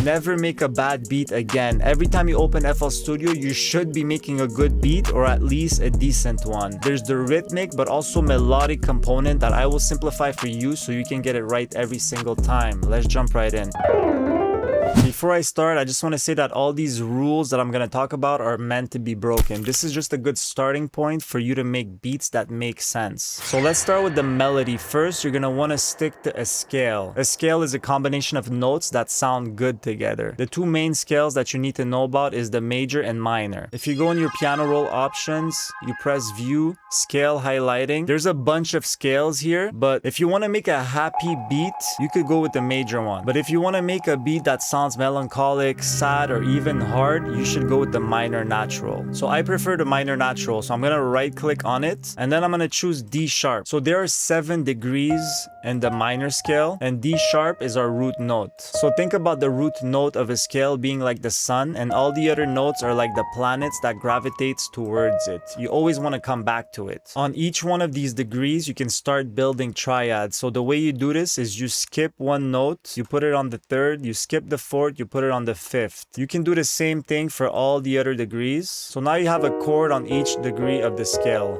never make a bad beat again. Every time you open FL Studio, you should be making a good beat, or at least a decent one. There's the rhythmic but also melodic component that I will simplify for you so you can get it right every single time. Let's jump right in. Before I start, I just want to say that all these rules that I'm going to talk about are meant to be broken. This is just a good starting point for you to make beats that make sense. So let's start with the melody. First, you're going to want to stick to a scale. A scale is a combination of notes that sound good together. The two main scales that you need to know about is the major and minor. If you go in your piano roll options, you press view, scale highlighting. There's a bunch of scales here, but if you want to make a happy beat, you could go with the major one. But if you want to make a beat that sounds melancholic, sad, or even hard, you should go with the minor natural. So I prefer the minor natural, so I'm gonna right click on it and then I'm gonna choose D sharp. So there are 7 degrees in the minor scale, and D sharp is our root note. So think about the root note of a scale being like the sun, and all the other notes are like the planets that gravitates towards it. You always want to come back to it. On each one of these degrees, you can start building triads. So the way you do this is you skip one note, you put it on the third, you skip the fourth, you put it on the fifth. You can do the same thing for all the other degrees. So now you have a chord on each degree of the scale.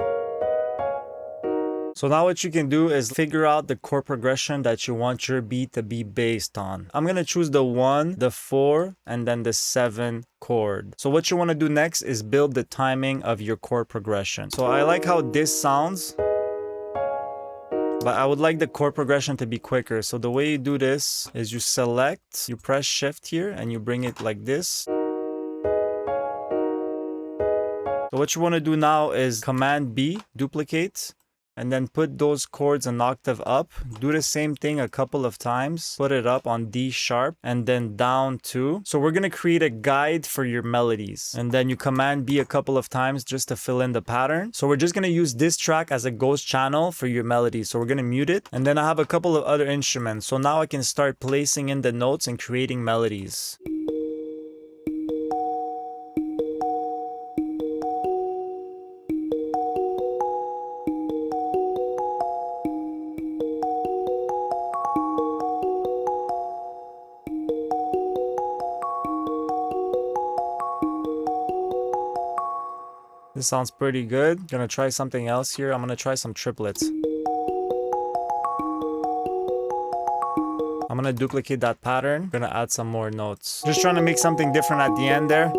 So now what you can do is figure out the chord progression that you want your beat to be based on. I'm going to choose the 1, the 4, and then the 7 chord. So what you want to do next is build the timing of your chord progression. So I like how this sounds, but I would like the chord progression to be quicker. So the way you do this is you select, you press shift here, and you bring it like this. So what you want to do now is Command B, duplicate, and then put those chords an octave up. Do the same thing a couple of times. Put it up on D sharp and then down 2. So we're going to create a guide for your melodies. And then you Command B a couple of times just to fill in the pattern. So we're just going to use this track as a ghost channel for your melodies. So we're going to mute it. And then I have a couple of other instruments. So now I can start placing in the notes and creating melodies. This sounds pretty good. Gonna try something else here. I'm gonna try some triplets. I'm gonna duplicate that pattern. Gonna add some more notes. Just trying to make something different at the end there.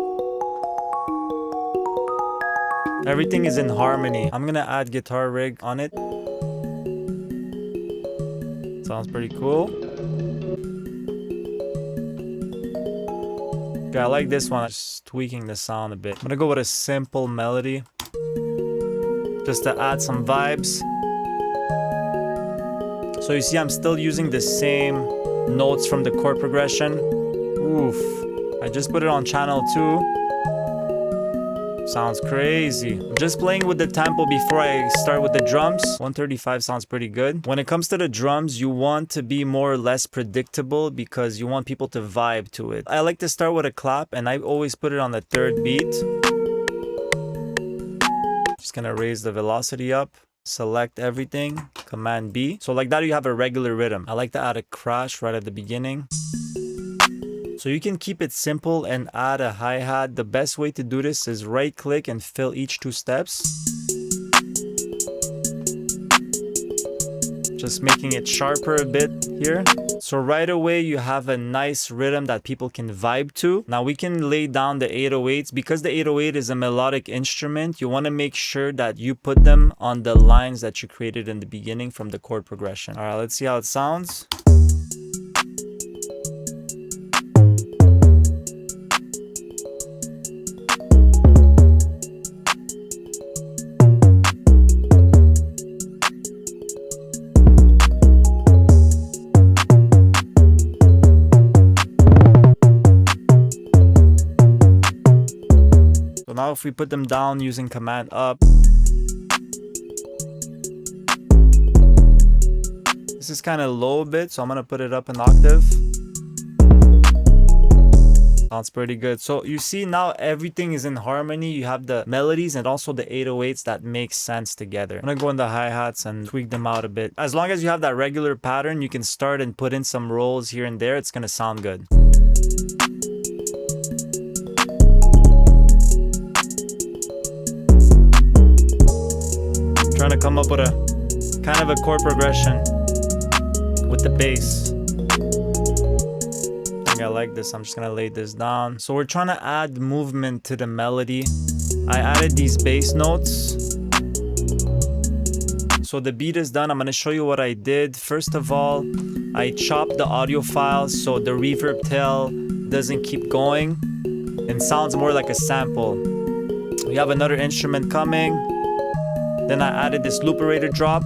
Everything is in harmony. I'm gonna add guitar rig on it. Sounds pretty cool. Okay, I like this one. Just tweaking the sound a bit. I'm gonna go with a simple melody just to add some vibes. So you see I'm still using the same notes from the chord progression. Oof. I just put it on channel 2. Sounds crazy. Just playing with the tempo before I start with the drums. 135 sounds pretty good. When it comes to the drums, you want to be more or less predictable because you want people to vibe to it. I like to start with a clap and I always put it on the 3rd beat. Just gonna raise the velocity up. Select everything. Command B. So like that you have a regular rhythm. I like to add a crash right at the beginning. So you can keep it simple and add a hi-hat. The best way to do this is right click and fill each 2 steps. Just making it sharper a bit here. So right away you have a nice rhythm that people can vibe to. Now we can lay down the 808s. Because the 808 is a melodic instrument, you want to make sure that you put them on the lines that you created in the beginning from the chord progression. All right, let's see how it sounds. Now if we put them down using Command Up, this is kind of low a bit, so I'm going to put it up an octave. Sounds pretty good. So you see now everything is in harmony. You have the melodies and also the 808s that make sense together. I'm going to go in the hi-hats and tweak them out a bit. As long as you have that regular pattern, you can start and put in some rolls here and there. It's going to sound good. Trying to come up with a kind of a chord progression with the bass. I think I like this. I'm just gonna lay this down. So we're trying to add movement to the melody. I added these bass notes. So the beat is done. I'm gonna show you what I did. First of all, I chopped the audio files so the reverb tail doesn't keep going and sounds more like a sample. We have another instrument coming. Then I added this looperator drop.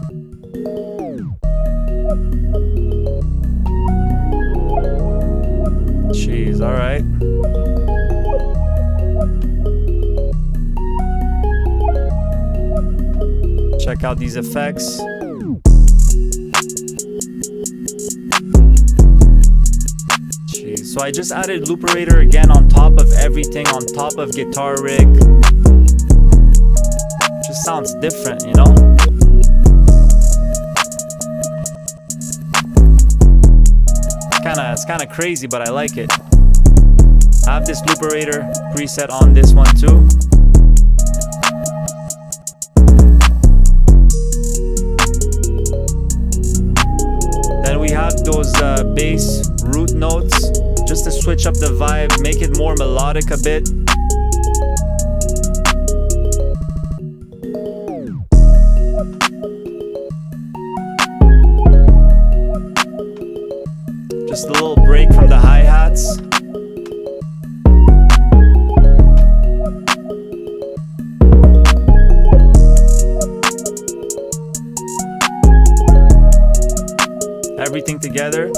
Jeez, all right. Check out these effects. Jeez. So I just added looperator again on top of everything, on top of guitar rig. Just sounds different, you know? It's kind of crazy, but I like it. I have this looperator preset on this one too. Then we have those bass root notes just to switch up the vibe, make it more melodic a bit. Just a little break from the hi-hats. Everything together.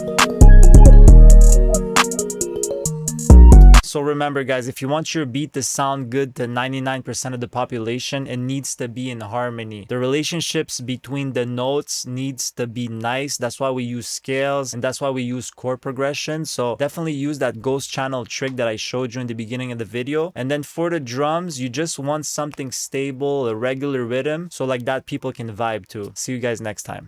So remember guys, if you want your beat to sound good to 99% of the population, it needs to be in harmony. The relationships between the notes needs to be nice. That's why we use scales and that's why we use chord progression. So definitely use that ghost channel trick that I showed you in the beginning of the video. And then for the drums, you just want something stable, a regular rhythm. So like that people can vibe to. See you guys next time.